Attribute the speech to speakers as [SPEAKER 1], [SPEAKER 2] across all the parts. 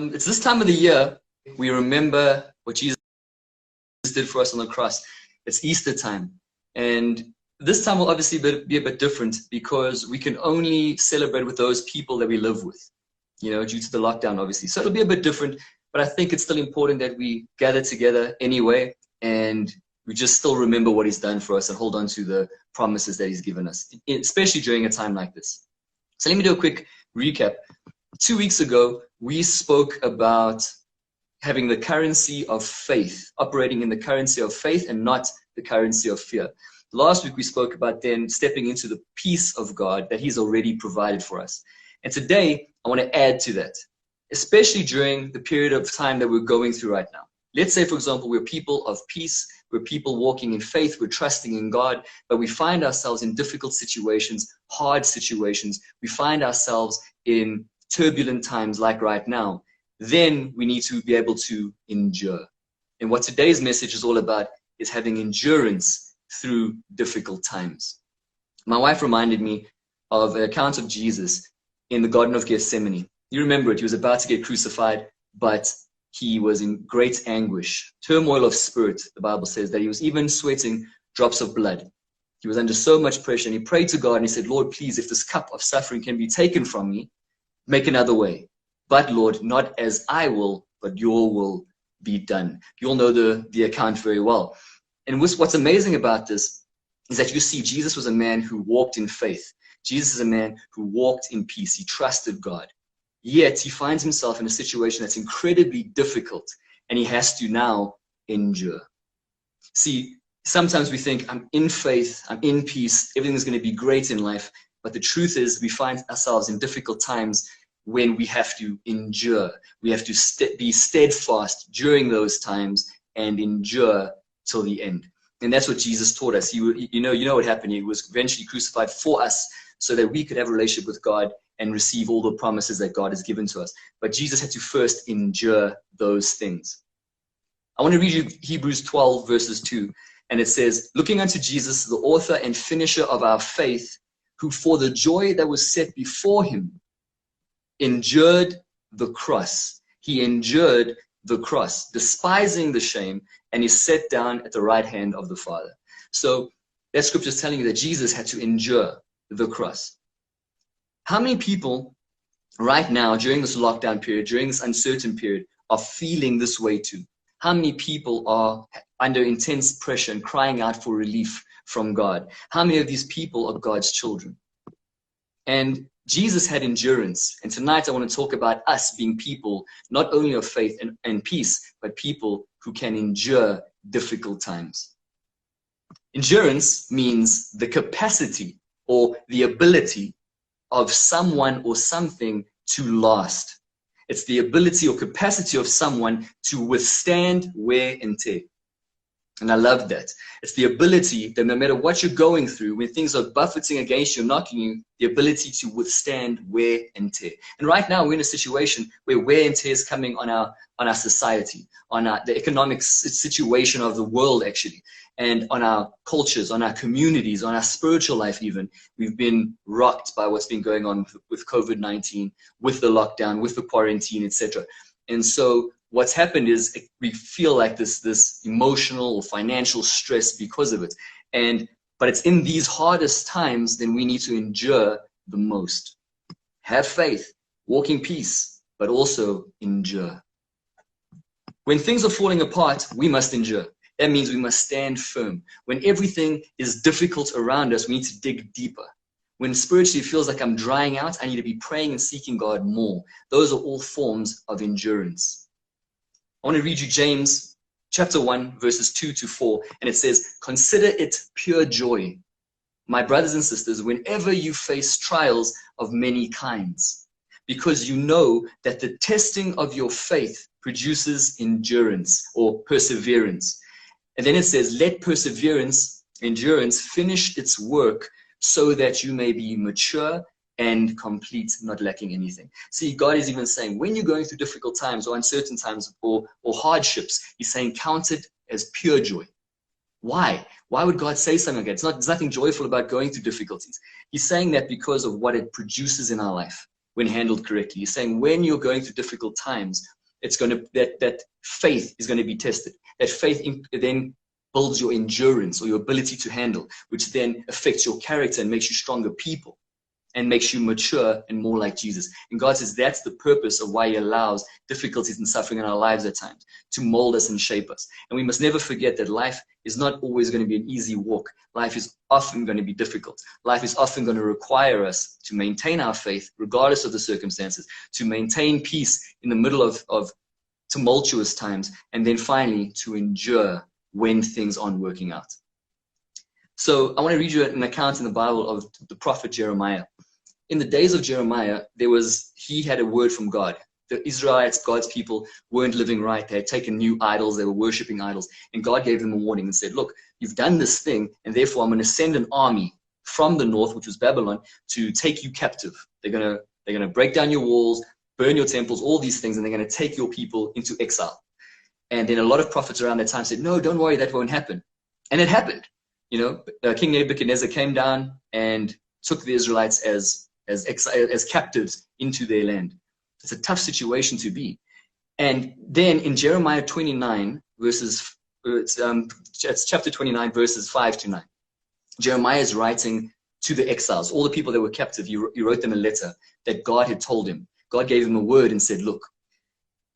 [SPEAKER 1] It's this time of the year we remember what Jesus did for us on the cross. It's Easter time. And this time will obviously be a bit different because we can only celebrate with those people that we live with, you know, due to the lockdown, obviously. So it'll be a bit different, but I think it's still important that we gather together anyway and we just still remember what he's done for us and hold on to the promises that he's given us, especially during a time like this. So let me do a quick recap. 2 weeks ago, we spoke about having the currency of faith, operating in the currency of faith and not the currency of fear. Last week, we spoke about then stepping into the peace of God that he's already provided for us. And today, I want to add to that, especially during the period of time that we're going through right now. Let's say, for example, we're people of peace, we're people walking in faith, we're trusting in God, but we find ourselves in difficult situations, hard situations. We find ourselves in turbulent times like right now. Then we need to be able to endure. And what today's message is all about is having endurance through difficult times. My wife reminded me of an account of Jesus in the Garden of Gethsemane. You remember it, he was about to get crucified, but he was in great anguish, turmoil of spirit. The Bible says that he was even sweating drops of blood. He was under so much pressure, and he prayed to God and he said, Lord, please, if this cup of suffering can be taken from me, make another way. But Lord, not as I will, but your will be done. You all know the account very well. And what's amazing about this is that you see Jesus was a man who walked in faith. Jesus is a man who walked in peace. He trusted God. Yet he finds himself in a situation that's incredibly difficult, and he has to now endure. See, sometimes we think, I'm in faith, I'm in peace, everything's going to be great in life. But the truth is we find ourselves in difficult times when we have to endure. We have to be steadfast during those times and endure till the end. And that's what Jesus taught us. You know what happened. He was eventually crucified for us so that we could have a relationship with God and receive all the promises that God has given to us. But Jesus had to first endure those things. I want to read you Hebrews 12 verses 2. And it says, looking unto Jesus, the author and finisher of our faith, who for the joy that was set before him endured the cross. He endured the cross, despising the shame, and is set down at the right hand of the Father. So that scripture is telling you that Jesus had to endure the cross. How many people right now during this lockdown period, during this uncertain period, are feeling this way too? How many people are under intense pressure and crying out for relief from God? How many of these people are God's children? And Jesus had endurance. And tonight I want to talk about us being people not only of faith and peace, but people who can endure difficult times. Endurance means the capacity or the ability of someone or something to last. It's the ability or capacity of someone to withstand wear and tear. And I love that. It's the ability that no matter what you're going through, when things are buffeting against you, knocking you, the ability to withstand wear and tear. And right now we're in a situation where wear and tear is coming on our society, on the economic situation of the world actually, and on our cultures, on our communities, on our spiritual life even. We've been rocked by what's been going on with COVID-19, with the lockdown, with the quarantine, etc. And so what's happened is we feel like this emotional or financial stress because of it. But it's in these hardest times then we need to endure the most. Have faith, walk in peace, but also endure. When things are falling apart, we must endure. That means we must stand firm. When everything is difficult around us, we need to dig deeper. When spiritually it feels like I'm drying out, I need to be praying and seeking God more. Those are all forms of endurance. I want to read you James chapter 1, verses 2 to 4. And it says, consider it pure joy, my brothers and sisters, whenever you face trials of many kinds, because you know that the testing of your faith produces endurance or perseverance. And then it says, let endurance finish its work so that you may be mature and complete, not lacking anything. See, God is even saying, when you're going through difficult times or uncertain times or hardships, he's saying, count it as pure joy. Why? Why would God say something like that? There's nothing joyful about going through difficulties. He's saying that because of what it produces in our life. when handled correctly. He's saying when you're going through difficult times, it's going to, that faith is going to be tested. That faith then builds your endurance or your ability to handle, which then affects your character and makes you stronger people and makes you mature and more like Jesus. And God says that's the purpose of why he allows difficulties and suffering in our lives at times, to mold us and shape us. And we must never forget that life is not always going to be an easy walk. Life is often going to be difficult. Life is often going to require us to maintain our faith regardless of the circumstances, to maintain peace in the middle of tumultuous times, and then finally to endure when things aren't working out. So I want to read you an account in the Bible of the prophet Jeremiah. In the days of Jeremiah, he had a word from God. The Israelites, God's people, weren't living right. They had taken new idols. They were worshiping idols. And God gave them a warning and said, look, you've done this thing, and therefore I'm going to send an army from the north, which was Babylon, to take you captive. They're going to break down your walls, burn your temples, all these things, and they're going to take your people into exile. And then a lot of prophets around that time said, no, don't worry, that won't happen. And it happened. King Nebuchadnezzar came down and took the Israelites as captives into their land. It's a tough situation to be. And then in Jeremiah 29, it's chapter 29, verses 5 to 9, Jeremiah is writing to the exiles, all the people that were captive. He wrote them a letter that God had told him. God gave him a word and said, look,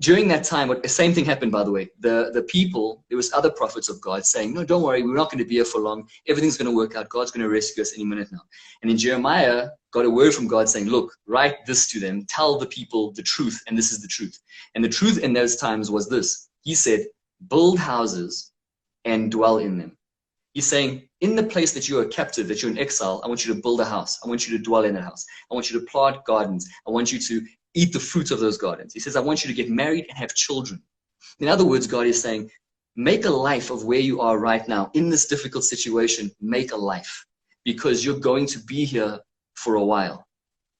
[SPEAKER 1] during that time, the same thing happened, by the way. The people, there was other prophets of God saying, no, don't worry, we're not going to be here for long. Everything's going to work out. God's going to rescue us any minute now. And then Jeremiah got a word from God saying, look, write this to them. Tell the people the truth, and this is the truth. And the truth in those times was this. He said, build houses and dwell in them. He's saying, in the place that you're a captive, that you're in exile, I want you to build a house. I want you to dwell in a house. I want you to plant gardens. I want you to eat the fruits of those gardens. He says, I want you to get married and have children. In other words, God is saying, make a life of where you are right now. In this difficult situation, make a life, because you're going to be here for a while.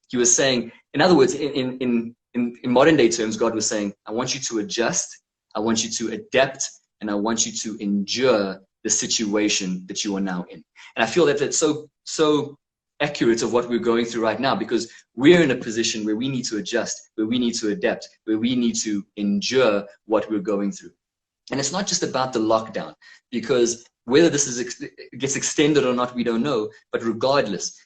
[SPEAKER 1] He was saying, in other words, in modern day terms, God was saying, I want you to adjust, I want you to adapt, and I want you to endure the situation that you are now in. And I feel that that's so accurate of what we're going through right now, because we're in a position where we need to adjust, where we need to adapt, where we need to endure what we're going through. And it's not just about the lockdown, because whether this gets extended or not, we don't know. But regardless,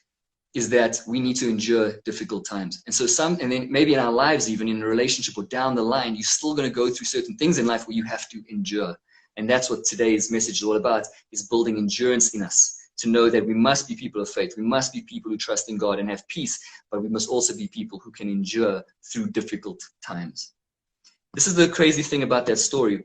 [SPEAKER 1] is that we need to endure difficult times. And so and then maybe in our lives, even in a relationship or down the line, you're still going to go through certain things in life where you have to endure. And that's what today's message is all about, is building endurance in us, to know that we must be people of faith. We must be people who trust in God and have peace, but we must also be people who can endure through difficult times. This is the crazy thing about that story,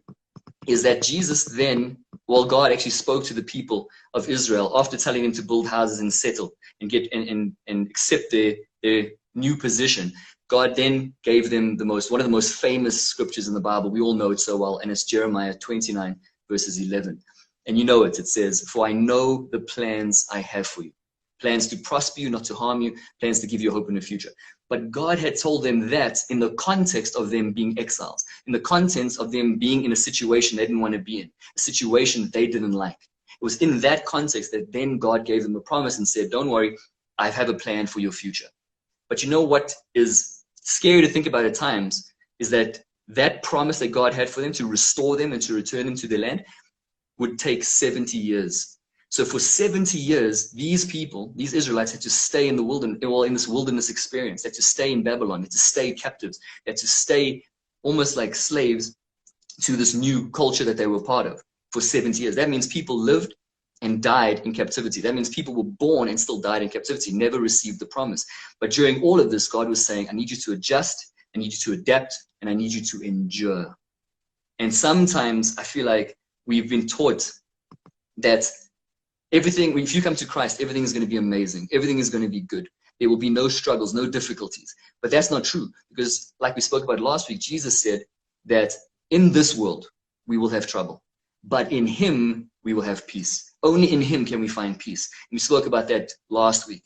[SPEAKER 1] is that Jesus then, God actually spoke to the people of Israel after telling them to build houses and settle and get and accept their new position. God then gave them one of the most famous scriptures in the Bible. We all know it so well, and it's Jeremiah 29, verses 11. And you know it. It says, for I know the plans I have for you. Plans to prosper you, not to harm you. Plans to give you hope in the future. But God had told them that in the context of them being exiles, in the context of them being in a situation they didn't want to be in, a situation that they didn't like. It was in that context that then God gave them a promise and said, don't worry, I have a plan for your future. But you know what is scary to think about at times is that promise that God had for them to restore them and to return them to their land would take 70 years. So for 70 years, these people, these Israelites, had to stay in the wilderness, in this wilderness experience. They had to stay in Babylon. They had to stay captives. They had to stay almost like slaves to this new culture that they were part of for 70 years. That means people lived and died in captivity. That means people were born and still died in captivity, never received the promise. But during all of this, God was saying, I need you to adjust, I need you to adapt, and I need you to endure. And sometimes I feel like we've been taught that everything, if you come to Christ, everything is going to be amazing. Everything is going to be good. There will be no struggles, no difficulties. But that's not true, because like we spoke about last week, Jesus said that in this world, we will have trouble. But in him, we will have peace. Only in him can we find peace. And we spoke about that last week.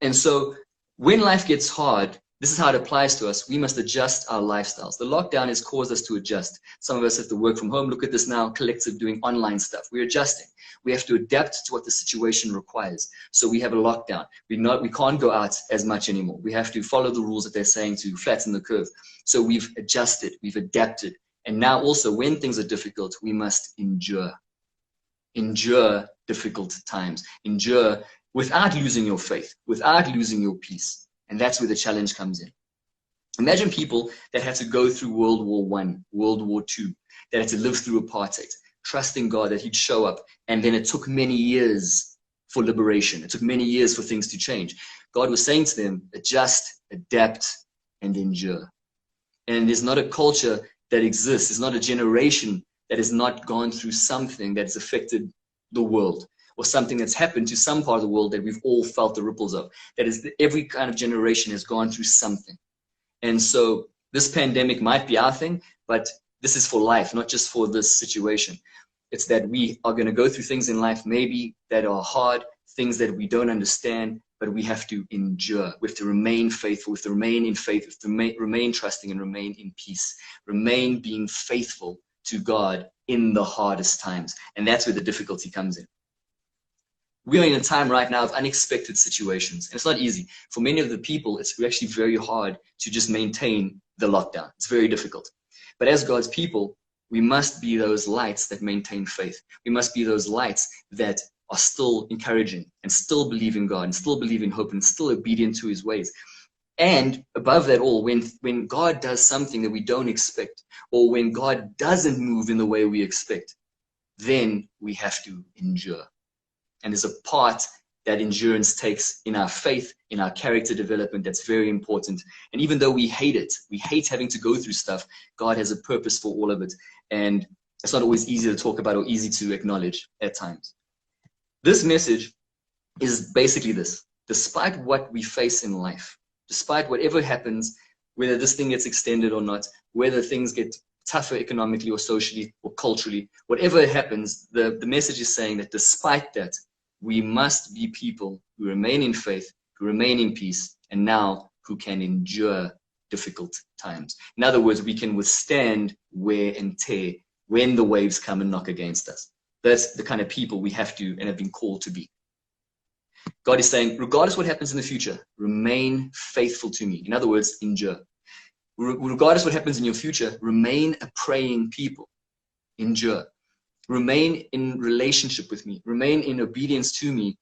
[SPEAKER 1] And so when life gets hard, this is how it applies to us. We must adjust our lifestyles. The lockdown has caused us to adjust. Some of us have to work from home. Look at this now, collective doing online stuff. We're adjusting. We have to adapt to what the situation requires. So we have a lockdown. We can't go out as much anymore. We have to follow the rules that they're saying to flatten the curve. So we've adjusted, we've adapted. And now also when things are difficult, we must endure. Endure difficult times. Endure without losing your faith, without losing your peace. And that's where the challenge comes in. Imagine people that had to go through World War I, World War II, that had to live through apartheid, trusting God that he'd show up. And then it took many years for liberation. It took many years for things to change. God was saying to them, adjust, adapt, and endure. And there's not a culture that exists. There's not a generation that has not gone through something that's affected the world, or something that's happened to some part of the world that we've all felt the ripples of. That is, every kind of generation has gone through something. And so this pandemic might be our thing, but this is for life, not just for this situation. It's that we are going to go through things in life maybe that are hard, things that we don't understand, but we have to endure. We have to remain faithful. We have to remain in faith. We have to remain trusting and remain in peace. Remain being faithful to God in the hardest times. And that's where the difficulty comes in. We are in a time right now of unexpected situations. And it's not easy. For many of the people, it's actually very hard to just maintain the lockdown. It's very difficult. But as God's people, we must be those lights that maintain faith. We must be those lights that are still encouraging and still believe in God and still believe in hope and still obedient to his ways. And above that all, when God does something that we don't expect, or when God doesn't move in the way we expect, then we have to endure. And there's a part that endurance takes in our faith, in our character development, that's very important. And even though we hate it, we hate having to go through stuff, God has a purpose for all of it. And it's not always easy to talk about or easy to acknowledge at times. This message is basically this: despite what we face in life, despite whatever happens, whether this thing gets extended or not, whether things get tougher economically or socially or culturally, whatever happens, the message is saying that despite that, we must be people who remain in faith, who remain in peace, and now who can endure difficult times. In other words, we can withstand wear and tear when the waves come and knock against us. That's the kind of people we have to and have been called to be. God is saying, regardless what happens in the future, remain faithful to me. In other words, endure. Regardless what happens in your future, remain a praying people. Endure. Remain in relationship with me. Remain in obedience to me.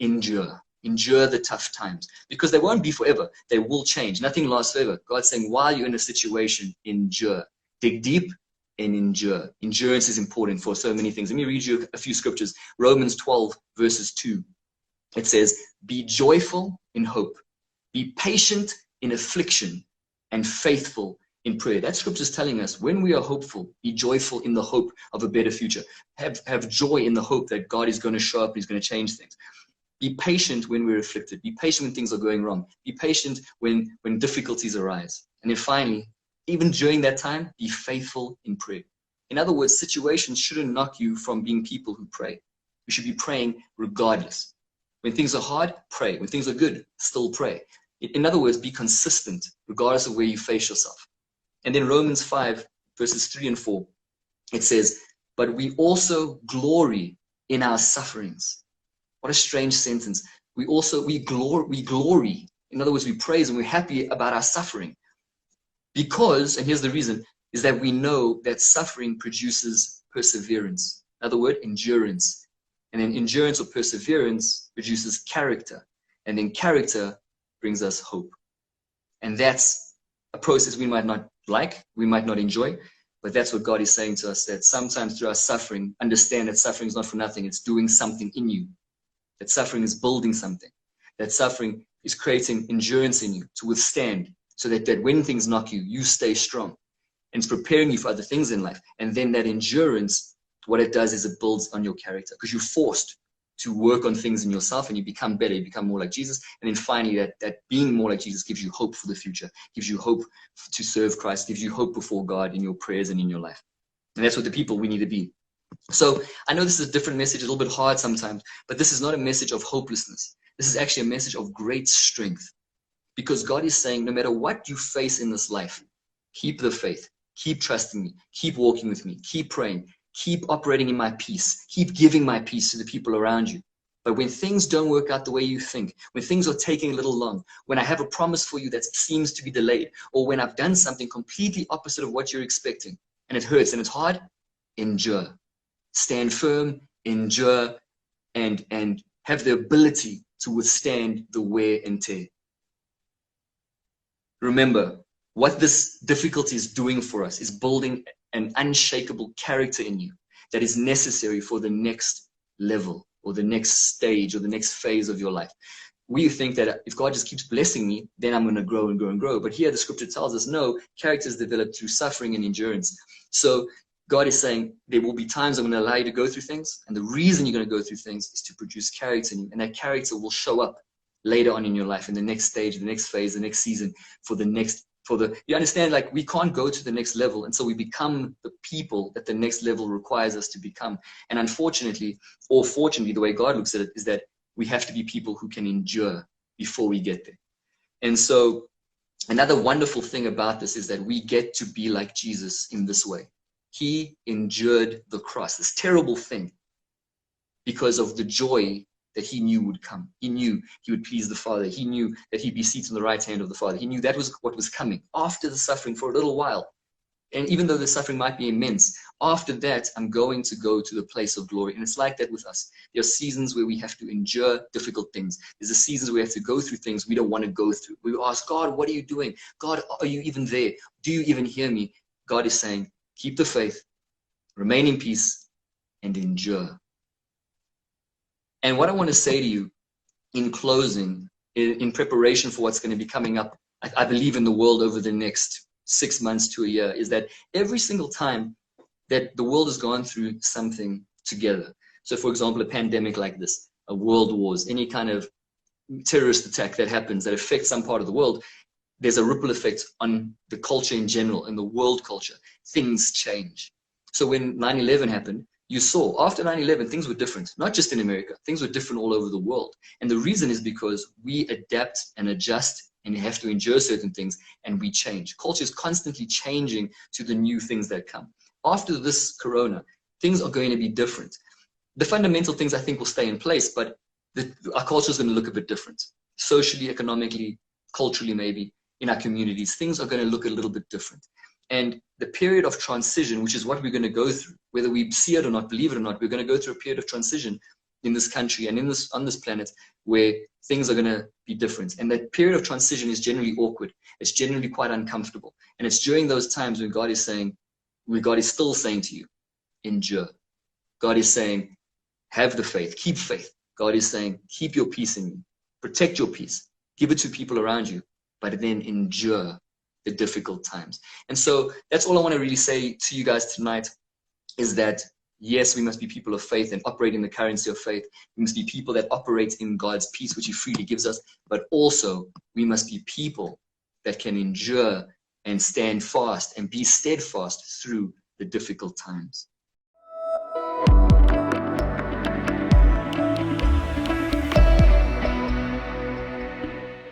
[SPEAKER 1] Endure. Endure the tough times. Because they won't be forever. They will change. Nothing lasts forever. God's saying, while you're in a situation, endure. Dig deep and endure. Endurance is important for so many things. Let me read you a few scriptures. Romans 12, verses 2. It says, be joyful in hope. Be patient in affliction and faithful in prayer. That scripture is telling us when we are hopeful, be joyful in the hope of a better future. Have joy in the hope that God is going to show up and he's going to change things. Be patient when we're afflicted. Be patient when things are going wrong. Be patient when difficulties arise. And then finally, even during that time, be faithful in prayer. In other words, situations shouldn't knock you from being people who pray. We should be praying regardless. When things are hard, pray. When things are good, still pray. In other words, be consistent regardless of where you face yourself. And then Romans 5, verses 3 and 4, it says, but we also glory in our sufferings. What a strange sentence. We glory. In other words, we praise and we're happy about our suffering. Because, and here's the reason, is that we know that suffering produces perseverance. In other words, endurance. And then endurance or perseverance produces character. And then character brings us hope. And that's a process we might not like, we might not enjoy, but that's what God is saying to us, that sometimes through our suffering, understand that suffering is not for nothing. It's doing something in you. That suffering is building something. That suffering is creating endurance in you to withstand, so that when things knock you, you stay strong. And it's preparing you for other things in life. And then that endurance, what it does is it builds on your character, because you're forced to work on things in yourself and you become better, you become more like Jesus. And then finally, that being more like Jesus gives you hope for the future, gives you hope to serve Christ, gives you hope before God in your prayers and in your life. And that's what the people we need to be. So I know this is a different message, a little bit hard sometimes, but this is not a message of hopelessness. This is actually a message of great strength. because God is saying, no matter what you face in this life, keep the faith, keep trusting me, keep walking with me, keep praying, keep operating in my peace, keep giving my peace to the people around you. But when things don't work out the way you think, when things are taking a little long, when I have a promise for you that seems to be delayed, or when I've done something completely opposite of what you're expecting, and it hurts and it's hard, endure. Stand firm, endure, and have the ability to withstand the wear and tear. Remember, what this difficulty is doing for us is building an unshakable character in you that is necessary for the next level or the next stage or the next phase of your life. We think that if God just keeps blessing me, then I'm going to grow and grow and grow. But here the scripture tells us, no, character is developed through suffering and endurance. So God is saying there will be times I'm going to allow you to go through things. And the reason you're going to go through things is to produce character in you. And that character will show up later on in your life, in the next stage, the next phase, the next season, you understand, like, we can't go to the next level until we become the people that the next level requires us to become. And unfortunately, or fortunately, the way God looks at it is that we have to be people who can endure before we get there. And so another wonderful thing about this is that we get to be like Jesus in this way. He endured the cross, this terrible thing, because of the joy that he knew would come. He knew he would please the Father. He knew that he'd be seated on the right hand of the Father. He knew that was what was coming after the suffering for a little while. And even though the suffering might be immense, after that, I'm going to go to the place of glory. And it's like that with us. There are seasons where we have to endure difficult things. There's a seasons where we have to go through things we don't want to go through. We ask, God, what are you doing? God, are you even there? Do you even hear me? God is saying, keep the faith, remain in peace, and endure. And what I want to say to you in closing, in preparation for what's going to be coming up, I believe in the world over the next 6 months to a year, is that every single time that the world has gone through something together. So for example, a pandemic like this, a world wars, any kind of terrorist attack that happens that affects some part of the world, there's a ripple effect on the culture in general, in the world culture. Things change. So when 9/11 happened, you saw after 9/11, things were different, not just in America, things were different all over the world. And the reason is because we adapt and adjust and have to endure certain things, and we change. Culture is constantly changing to the new things that come. After this corona, things are going to be different. The fundamental things I think will stay in place, but our culture is going to look a bit different. Socially, economically, culturally, maybe in our communities, things are going to look a little bit different. And the period of transition, which is what we're going to go through, whether we see it or not, believe it or not, we're going to go through a period of transition in this country and on this planet where things are going to be different. And that period of transition is generally awkward. It's generally quite uncomfortable. And it's during those times when God is still saying to you, endure. God is saying, have the faith, keep faith. God is saying, keep your peace in you, protect your peace, give it to people around you, but then endure the difficult times. And so that's all I want to really say to you guys tonight, is that yes, we must be people of faith and operate in the currency of faith. We must be people that operate in God's peace, which he freely gives us, but also we must be people that can endure and stand fast and be steadfast through the difficult times.